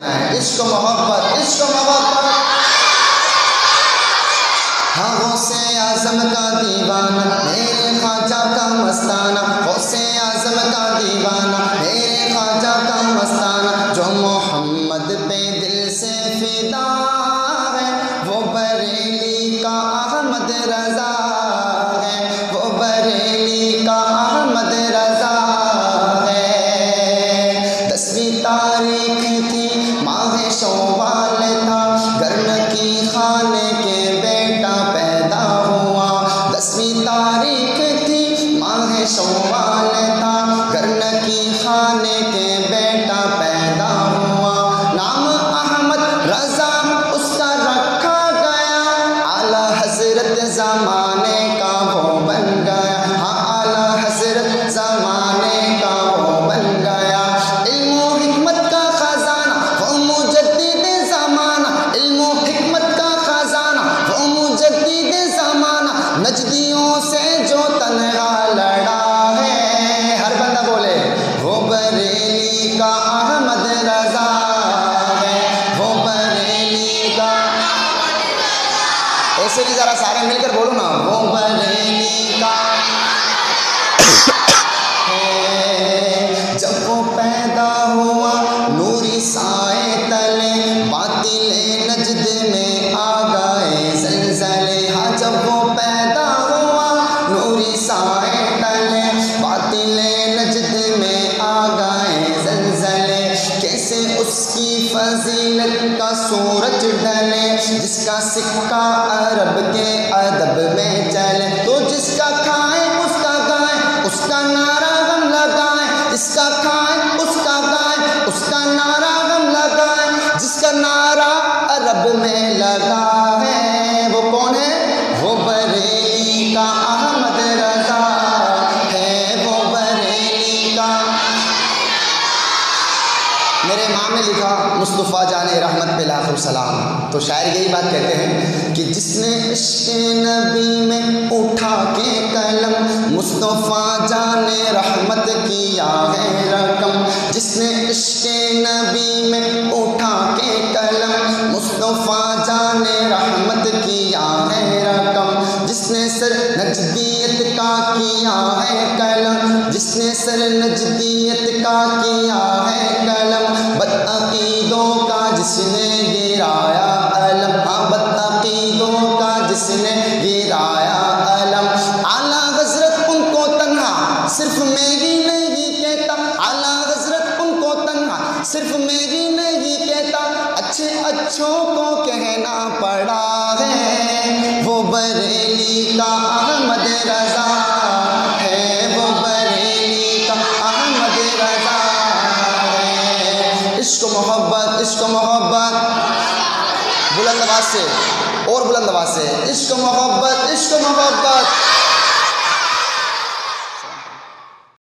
عشق محبت عشق محبت ہاں غوث اعظم کا دیوانہ میرے خواجہ کا مستانہ، غوث اعظم کا دیوانہ میرے خواجہ کا مستانہ، جو محمد پہ دل سے فدا ہے وہ بریلی کا احمد رضا ہے، وہ بریلی کا احمد رضا ہے۔ 10ویں تاریخ تھی ماہ شوال تھا، گرن کی خانے کے بیٹا پیدا ہوا۔ 10ویں تاریخ تھی ماہ شوال تھا، گرن کی خانے کے بیٹا پیدا ہوا۔ نام احمد رضا اس کا رکھا گیا، اعلیٰ حضرت زمانے کا وہ بن گیا، ہاں اعلیٰ حضرت زمانے کا وہ بن گیا۔ علم و حکمت کا خزانہ وہ مجدد زمانہ، علم و حکمت کا خزانہ وہ مجدد زمانہ، نجدیوں سے جو تنہا لڑا ہے، ہر بندہ بولے وہ بریلی کا احمد رضا ہے، وہ بریلی کا، ایسے بھی ذرا سارے مل کر بولو نا، وہ بریلی کا ہے۔ جب وہ پیدا ہوا نوری سائے تلے، باطل نجد میں آ گئے زلزلے، ہاں جب وہ پیدا ہوا نوری سائے تلے، باطل نجد میں آ گئے زلزلے، کیسے اس کی فضیلت کا سورج ڈھلے، جس کا سکہ عرب کے ادب میں چلے، تو جس کا کھائیں اس کا گائیں، اس کا نعرہ ہم لگائیں، جس کا کھائیں اس کا گائیں، اس کا نعرہ ہم لگائیں، جس کا نعرہ عرب میں لگا ہے، وہ کون ہے؟ وہ بریلی کا احمد رضا ہے، وہ بریلی کا۔ میرے امام نے لکھا مصطفیٰ جان رحمت پہ لاکھوں سلام، تو شاعر یہی بات کہتے ہیں کہ جس نے عشق نبی میں اٹھا کے قلم، مصطفیٰ جان رحمت کیا ہے رقم، جس نے عشق نبی میں اٹھا کے قلم، مصطفیٰ جان رحمت کیا ہے رقم، جس نے سر نجدیت کا کیا ہے قلم، جس نے سر نجدیت کا کیا ہے قلم، بدعقیدوں کا جس نے گرایا علم، ہاں بدعقیدوں کا جس نے گرایا علم، اعلیٰ حضرت ان کو تنہا صرف میں ہی نہیں کہتا، اعلیٰ حضرت ان کو تنہا صرف میں ہی نہیں کہتا، اچھے اچھوں کو کہنا پڑا ہے، وہ بریلی کا احمد رضا ہے، وہ بریلی کا احمد رضا ہے۔ عشق محبت عشق محبت، بلند آواز سے اور بلند آواز سے، عشق محبت عشق محبت۔